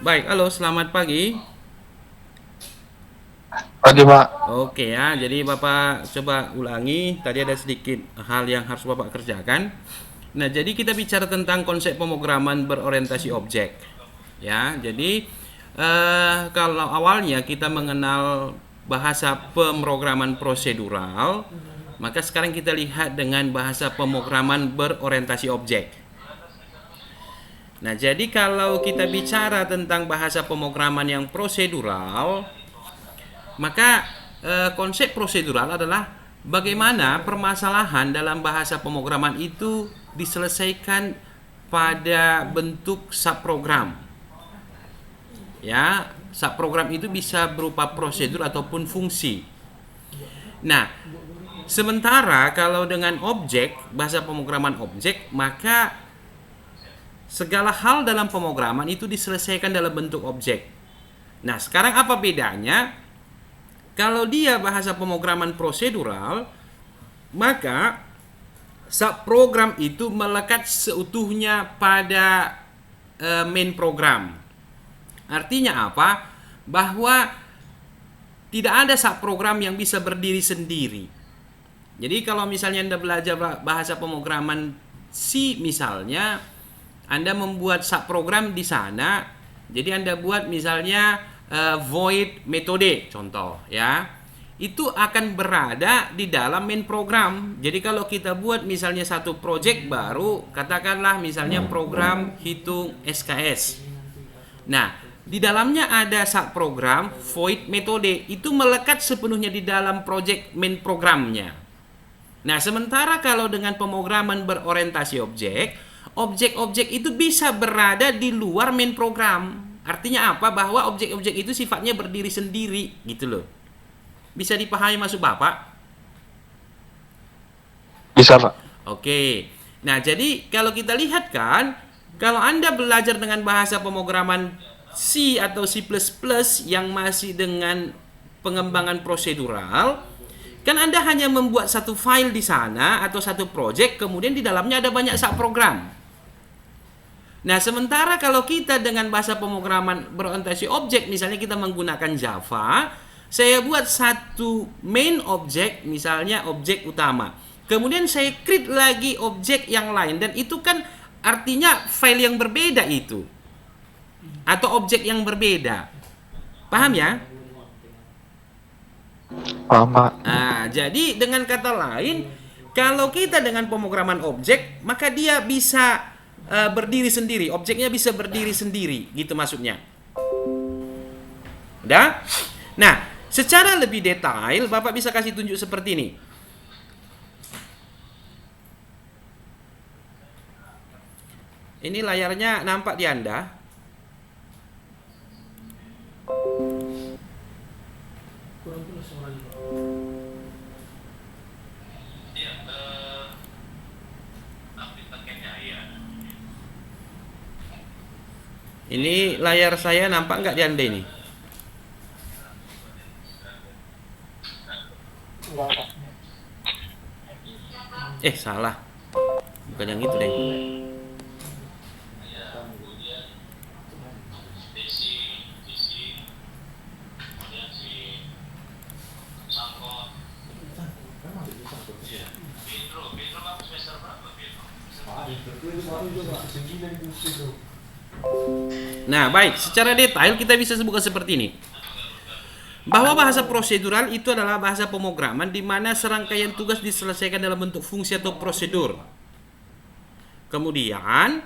Baik, halo, selamat pagi. Pagi, Pak. Oke ya, jadi Bapak coba ulangi. Tadi ada sedikit hal yang harus Bapak kerjakan. Nah, jadi kita bicara tentang konsep pemrograman berorientasi objek. Ya, jadi kalau awalnya kita mengenal bahasa pemrograman prosedural, maka sekarang kita lihat dengan bahasa pemrograman berorientasi objek. Nah, jadi kalau kita bicara tentang bahasa pemrograman yang prosedural, maka konsep prosedural adalah bagaimana permasalahan dalam bahasa pemrograman itu diselesaikan pada bentuk subprogram. Ya, subprogram itu bisa berupa prosedur ataupun fungsi. Nah, sementara kalau dengan objek, bahasa pemrograman objek, maka segala hal dalam pemrograman itu diselesaikan dalam bentuk objek. Nah, sekarang apa bedanya? Kalau dia bahasa pemrograman prosedural, maka subprogram itu melekat seutuhnya pada main program. Artinya apa? Bahwa tidak ada subprogram yang bisa berdiri sendiri. Jadi kalau misalnya Anda belajar bahasa pemrograman C misalnya, Anda membuat subprogram di sana. Jadi Anda buat misalnya void metode contoh ya. Itu akan berada di dalam main program. Jadi kalau kita buat misalnya satu project baru, katakanlah misalnya program hitung SKS. Nah, di dalamnya ada subprogram void metode, itu melekat sepenuhnya di dalam project main programnya. Nah, sementara kalau dengan pemrograman berorientasi objek, objek-objek itu bisa berada di luar main program. Artinya apa? Bahwa objek-objek itu sifatnya berdiri sendiri, gitu loh. Bisa dipahami maksud Bapak? Bisa, Pak. Oke. Nah, jadi kalau kita lihat kan, kalau Anda belajar dengan bahasa pemrograman C atau C++ yang masih dengan pengembangan prosedural, kan Anda hanya membuat satu file di sana atau satu project, kemudian di dalamnya ada banyak subprogram. Nah, sementara kalau kita dengan bahasa pemrograman berorientasi objek, misalnya kita menggunakan Java, saya buat satu main objek, misalnya objek utama. Kemudian saya create lagi objek yang lain, dan itu kan artinya file yang berbeda itu, atau objek yang berbeda. Paham ya? Paham, Pak. Jadi dengan kata lain, kalau kita dengan pemrograman objek, maka dia bisa berdiri sendiri, objeknya bisa berdiri sendiri, gitu maksudnya. Udah? Nah, secara lebih detail, Bapak bisa kasih tunjuk seperti ini. Ini layarnya nampak di Anda. Ini layar saya nampak nggak di Anda ini? Salah. Bukan yang itu deh. Nah, baik, secara detail kita bisa sebutkan seperti ini. Bahwa bahasa prosedural itu adalah bahasa pemrograman di mana serangkaian tugas diselesaikan dalam bentuk fungsi atau prosedur. Kemudian,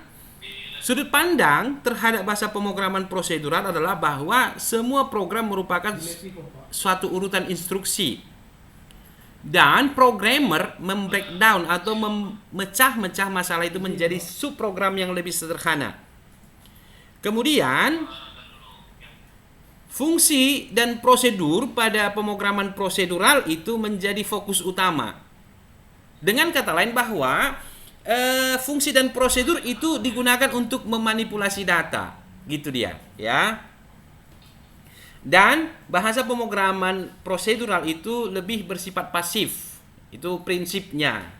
sudut pandang terhadap bahasa pemrograman prosedural adalah bahwa semua program merupakan suatu urutan instruksi. Dan programmer membreakdown atau memecah-mecah masalah itu menjadi subprogram yang lebih sederhana. Kemudian, fungsi dan prosedur pada pemrograman prosedural itu menjadi fokus utama. Dengan kata lain bahwa fungsi dan prosedur itu digunakan untuk memanipulasi data, gitu dia, ya. Dan bahasa pemrograman prosedural itu lebih bersifat pasif. Itu prinsipnya.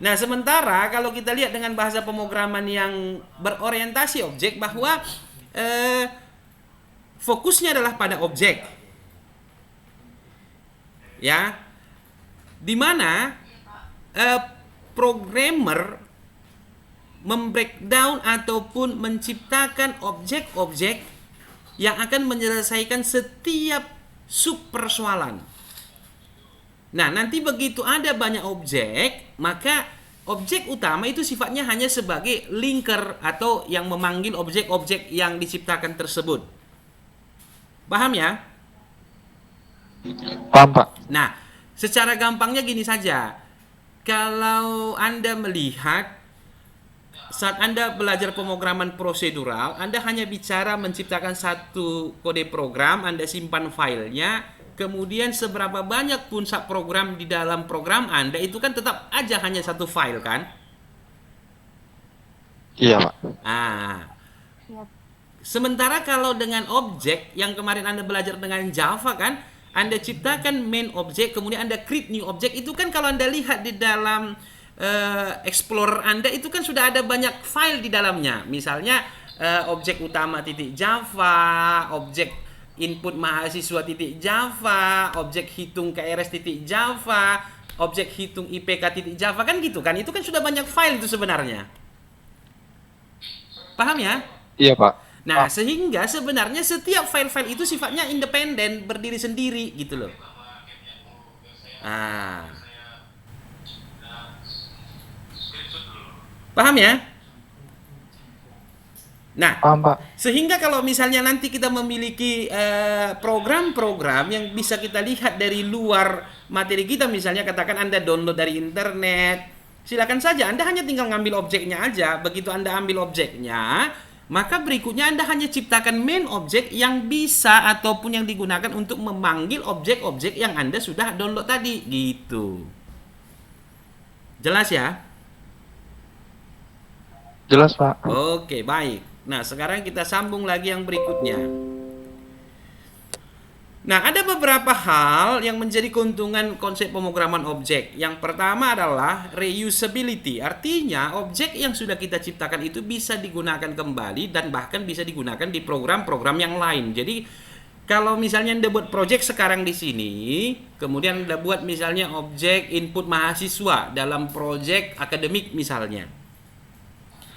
Nah, sementara kalau kita lihat dengan bahasa pemrograman yang berorientasi objek, bahwa fokusnya adalah pada objek, ya, di mana programmer membreakdown ataupun menciptakan objek-objek yang akan menyelesaikan setiap sub persoalan. Nah, nanti begitu ada banyak objek, maka objek utama itu sifatnya hanya sebagai linker atau yang memanggil objek-objek yang diciptakan tersebut. Paham ya? Paham, Pak. Nah, secara gampangnya gini saja. Kalau Anda melihat saat Anda belajar pemrograman prosedural, Anda hanya bicara menciptakan satu kode program, Anda simpan filenya, kemudian seberapa banyak pun subprogram di dalam program Anda, itu kan tetap aja hanya satu file kan? Iya, Pak. Sementara kalau dengan objek, yang kemarin Anda belajar dengan Java kan, Anda ciptakan main objek, kemudian Anda create new object, itu kan kalau Anda lihat di dalam Explorer Anda itu kan sudah ada banyak file di dalamnya. Misalnya objek utama titik Java, objek input mahasiswa titik Java, objek hitung KRS titik Java, objek hitung IPK titik Java, kan gitu kan. Itu kan sudah banyak file itu sebenarnya. Paham ya? Iya, Pak. Nah, sehingga sebenarnya setiap file-file itu sifatnya independen, berdiri sendiri gitu loh. Paham ya? Nah, Paham, Pak. sehingga kalau misalnya nanti kita memiliki program-program yang bisa kita lihat dari luar materi kita, misalnya katakan Anda download dari internet, silakan saja, Anda hanya tinggal ngambil objeknya aja. Begitu Anda ambil objeknya, maka berikutnya Anda hanya ciptakan main objek yang bisa ataupun yang digunakan untuk memanggil objek-objek yang Anda sudah download tadi, gitu. Jelas ya? Jelas, Pak. Oke, baik. Nah, sekarang kita sambung lagi yang berikutnya. Nah, ada beberapa hal yang menjadi keuntungan konsep pemrograman objek. Yang pertama adalah reusability. Artinya, objek yang sudah kita ciptakan itu bisa digunakan kembali dan bahkan bisa digunakan di program-program yang lain. Jadi, kalau misalnya Anda buat project sekarang di sini, kemudian Anda buat misalnya objek input mahasiswa dalam project akademik misalnya.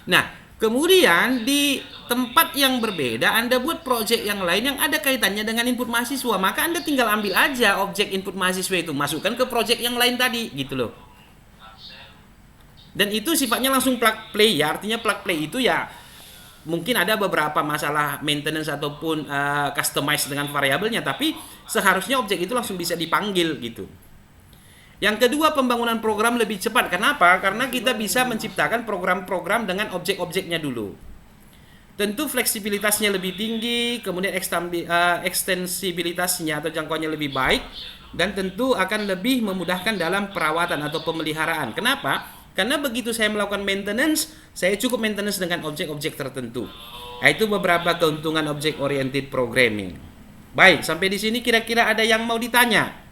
Nah, kemudian di tempat yang berbeda Anda buat project yang lain yang ada kaitannya dengan input mahasiswa, maka Anda tinggal ambil aja objek input mahasiswa itu, masukkan ke project yang lain tadi, gitu loh. Dan itu sifatnya langsung plug play ya, artinya plug play itu ya mungkin ada beberapa masalah maintenance ataupun customize dengan variabelnya, tapi seharusnya objek itu langsung bisa dipanggil gitu. Yang kedua, pembangunan program lebih cepat. Kenapa? Karena kita bisa menciptakan program-program dengan objek-objeknya dulu. Tentu fleksibilitasnya lebih tinggi, kemudian ekstensibilitasnya atau jangkauannya lebih baik, dan tentu akan lebih memudahkan dalam perawatan atau pemeliharaan. Kenapa? Karena begitu saya melakukan maintenance, saya cukup maintenance dengan objek-objek tertentu. Nah, itu beberapa keuntungan object-oriented programming. Baik, sampai di sini kira-kira ada yang mau ditanya?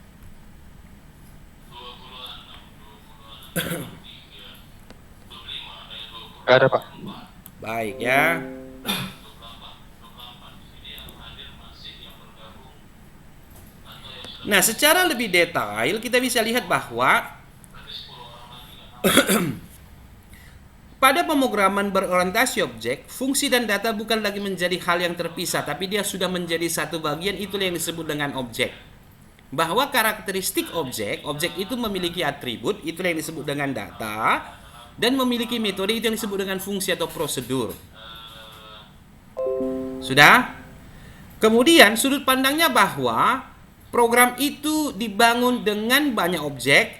Gak ada, Pak. Baik ya. Nah, secara lebih detail kita bisa lihat bahwa pada pemrograman berorientasi objek, fungsi dan data bukan lagi menjadi hal yang terpisah, tapi dia sudah menjadi satu bagian, itulah yang disebut dengan objek. Bahwa karakteristik objek itu memiliki atribut, itulah yang disebut dengan data, dan memiliki metode, itu yang disebut dengan fungsi atau prosedur. Sudah? Kemudian sudut pandangnya bahwa program itu dibangun dengan banyak objek,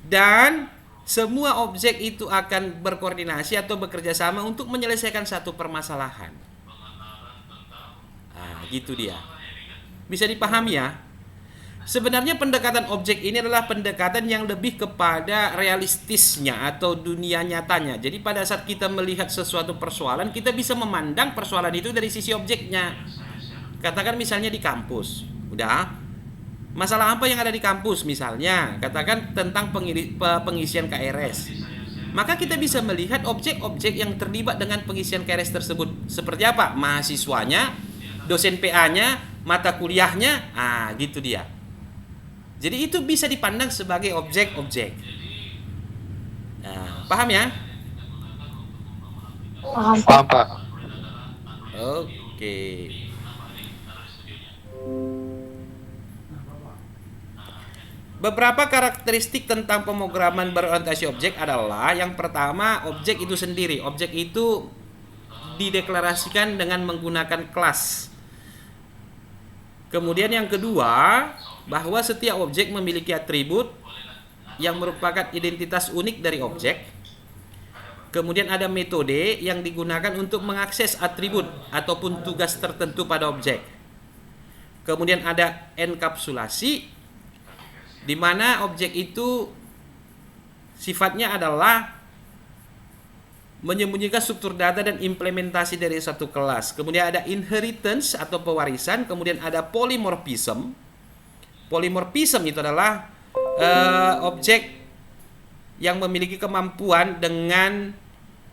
dan semua objek itu akan berkoordinasi atau bekerja sama untuk menyelesaikan satu permasalahan. Nah, gitu dia. Bisa dipahami ya? Sebenarnya pendekatan objek ini adalah pendekatan yang lebih kepada realistisnya atau dunia nyatanya. Jadi pada saat kita melihat sesuatu persoalan, kita bisa memandang persoalan itu dari sisi objeknya. Katakan misalnya di kampus, udah. Masalah apa yang ada di kampus misalnya, katakan tentang pengisian KRS. Maka kita bisa melihat objek-objek yang terlibat dengan pengisian KRS tersebut. Seperti apa? Mahasiswanya, dosen PA-nya, mata kuliahnya, gitu dia. Jadi itu bisa dipandang sebagai objek-objek. Nah, paham ya? Paham, Pak. Oke. Beberapa karakteristik tentang pemrograman berorientasi objek adalah yang pertama, objek itu sendiri. Objek itu dideklarasikan dengan menggunakan kelas. Kemudian yang kedua, bahwa setiap objek memiliki atribut yang merupakan identitas unik dari objek. Kemudian ada metode yang digunakan untuk mengakses atribut ataupun tugas tertentu pada objek. Kemudian ada enkapsulasi, di mana objek itu sifatnya adalah menyembunyikan struktur data dan implementasi dari satu kelas. Kemudian ada inheritance atau pewarisan. Kemudian ada polymorphism. Polymorphism itu adalah objek yang memiliki kemampuan dengan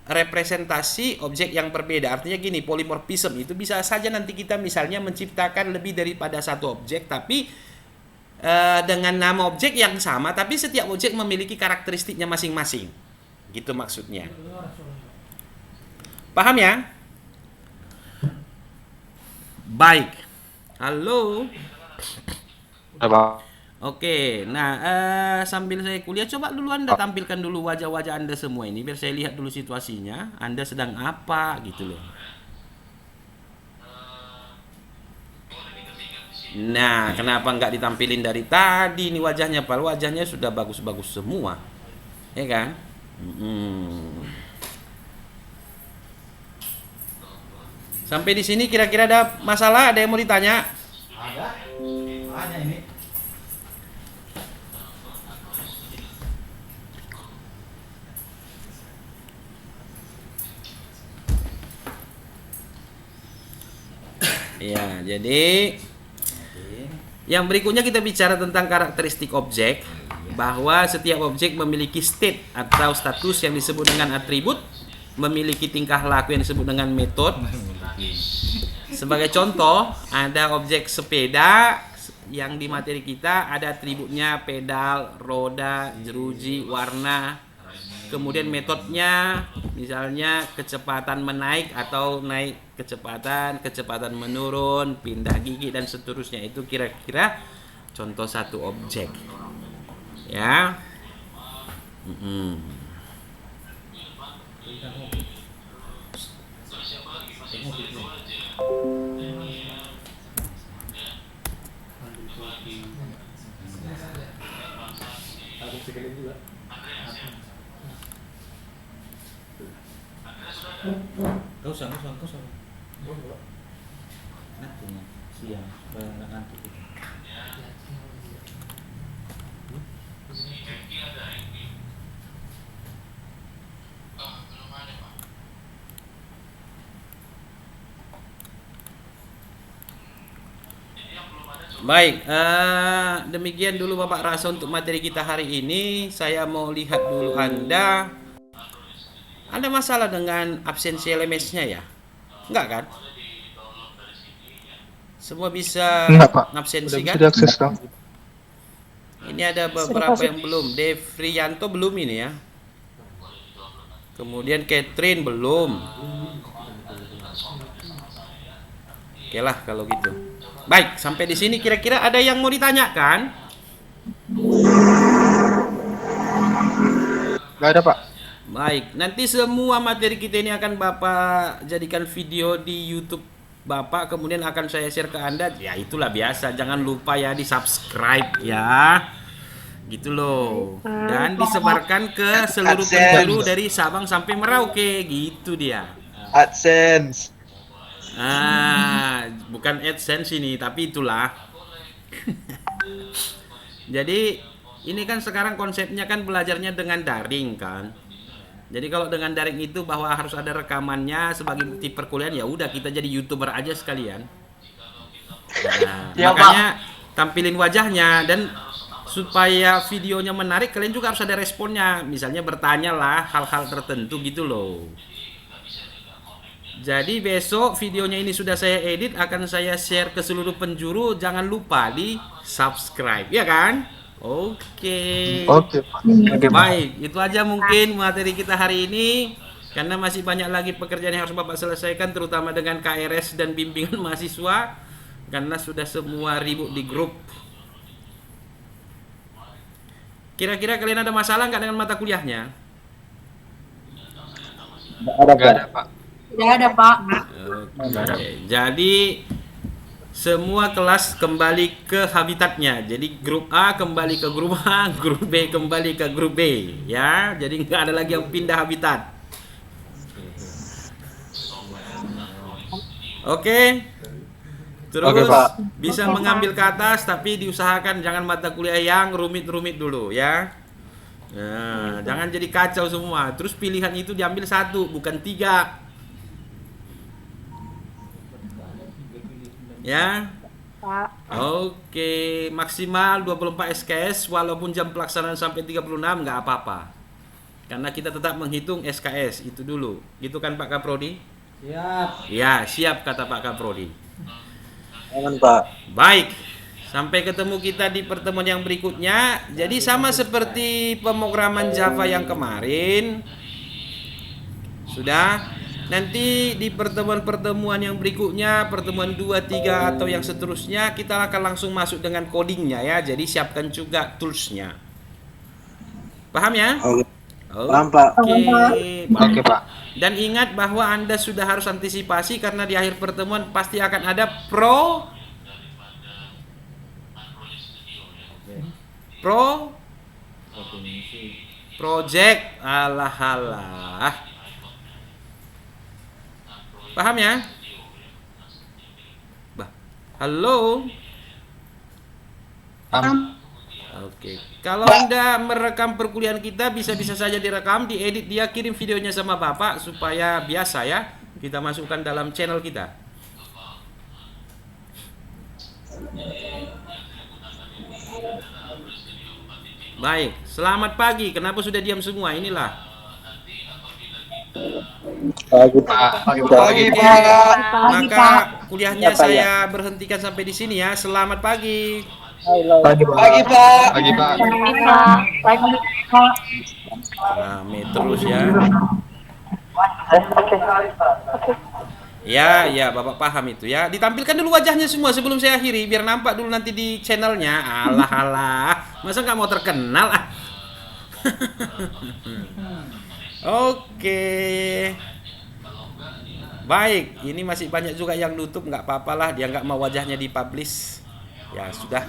representasi objek yang berbeda. Artinya gini, polymorphism itu bisa saja nanti kita misalnya menciptakan lebih daripada satu objek, tapi dengan nama objek yang sama, tapi setiap objek memiliki karakteristiknya masing-masing. Gitu maksudnya. Paham ya? Baik. Halo. Udah, Pak. Oke, nah sambil saya kuliah, coba dulu Anda tampilkan dulu wajah-wajah Anda semua ini, biar saya lihat dulu situasinya. Anda sedang apa gitu loh. Nah, kenapa nggak ditampilin dari tadi nih wajahnya? Padahal wajahnya sudah bagus-bagus semua, ya kan? Sampai di sini kira-kira ada masalah? Ada yang mau ditanya? Ada ini. Ya, jadi yang berikutnya kita bicara tentang karakteristik objek, bahwa setiap objek memiliki state atau status yang disebut dengan atribut, memiliki tingkah laku yang disebut dengan metode. Sebagai contoh, ada objek sepeda yang di materi kita ada atributnya pedal, roda, jeruji, warna. Kemudian metodenya misalnya kecepatan menaik atau naik kecepatan, kecepatan menurun, pindah gigi dan seterusnya. Itu kira-kira contoh satu objek. Ya. Kau usah. Nanti siang supaya nggak ngantuk. Baik, demikian dulu Bapak Rasa untuk materi kita hari ini. Saya mau lihat dulu Anda. Ada masalah dengan absensi LMS-nya ya? Enggak kan? Semua bisa Enggak, Pak. absensi Udah bisa kan? diakses dong. Ini ada beberapa yang belum. Devrianto belum ini ya. Kemudian Catherine belum. Oke lah kalau gitu. Baik, sampai di sini kira-kira ada yang mau ditanyakan? Enggak ada, Pak. Baik, nanti semua materi kita ini akan Bapak jadikan video di YouTube Bapak, kemudian akan saya share ke Anda. Ya itulah biasa, jangan lupa ya di-subscribe ya. Gitu loh. Dan disebarkan ke seluruh penjuru dari Sabang sampai Merauke, gitu dia. AdSense. Bukan AdSense ini, tapi itulah. Jadi ini kan sekarang konsepnya kan belajarnya dengan daring kan. Jadi kalau dengan daring itu bahwa harus ada rekamannya sebagai bukti perkuliahan, ya udah kita jadi YouTuber aja sekalian. Nah, Ya, makanya tampilin wajahnya, dan supaya videonya menarik kalian juga harus ada responnya, misalnya bertanya lah hal-hal tertentu gitu loh. Jadi besok videonya ini sudah saya edit, akan saya share ke seluruh penjuru, jangan lupa di subscribe ya kan. Oke. Oke, Pak. Oke, Pak. Baik, itu aja mungkin materi kita hari ini. Karena masih banyak lagi pekerjaan yang harus Bapak selesaikan, terutama dengan KRS dan bimbingan mahasiswa. Karena sudah semua ribut di grup. Kira-kira kalian ada masalah nggak dengan mata kuliahnya? Nggak ada, Pak. Tidak ada, Pak. Oke, jadi semua kelas kembali ke habitatnya. Jadi grup A kembali ke grup A, grup B kembali ke grup B, ya. Jadi nggak ada lagi yang pindah habitat. Oke. Terus Oke, Pak. bisa mengambil ke atas, tapi diusahakan jangan mata kuliah yang rumit-rumit dulu, ya. Nah, jangan jadi kacau semua. Terus pilihan itu diambil satu, bukan 3. Ya. Pak. Oke, maksimal 24 SKS walaupun jam pelaksanaan sampai 36 nggak apa-apa. Karena kita tetap menghitung SKS itu dulu. Gitu kan Pak Kaprodi? Siap. Ya, siap kata Pak Kaprodi. Jangan, Pak. Baik. Sampai ketemu kita di pertemuan yang berikutnya. Jadi sama seperti pemrograman Java yang kemarin. Sudah. Nanti di pertemuan-pertemuan yang berikutnya, pertemuan 2, 3 atau yang seterusnya, kita akan langsung masuk dengan codingnya ya. Jadi siapkan juga toolsnya. Paham ya? Oke. Paham, Pak. Oke. Oke, Pak. Dan ingat bahwa Anda sudah harus antisipasi karena di akhir pertemuan pasti akan ada project. Alah. Paham ya? Halo. Paham. Oke. Kalau Anda merekam perkuliahan kita, bisa-bisa saja direkam, diedit, dia kirim videonya sama Bapak supaya biasa ya. Kita masukkan dalam channel kita. Baik, selamat pagi. Kenapa sudah diam semua? Inilah. Pagi, Pak. Pagi, Pak. Maka kuliahnya saya berhentikan sampai di sini ya. Selamat pagi. Pagi, Pak. Pagi, Pak. Pagi, Pak. Pagi, Pak. Rame terus ya. Ya, Bapak paham itu ya. Ditampilkan dulu wajahnya semua sebelum saya akhiri, biar nampak dulu nanti di channelnya. Alah, masa nggak mau terkenal ah? Oke. Baik, ini masih banyak juga yang nutup, nggak apa-apalah, dia nggak mau wajahnya dipublish. Ya sudah.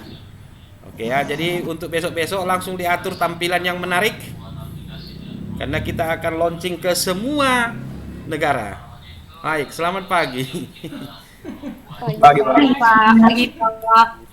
Oke ya, jadi untuk besok-besok langsung diatur tampilan yang menarik. Karena kita akan launching ke semua negara. Baik, selamat pagi. Pagi, Pak. Pagi, Pak.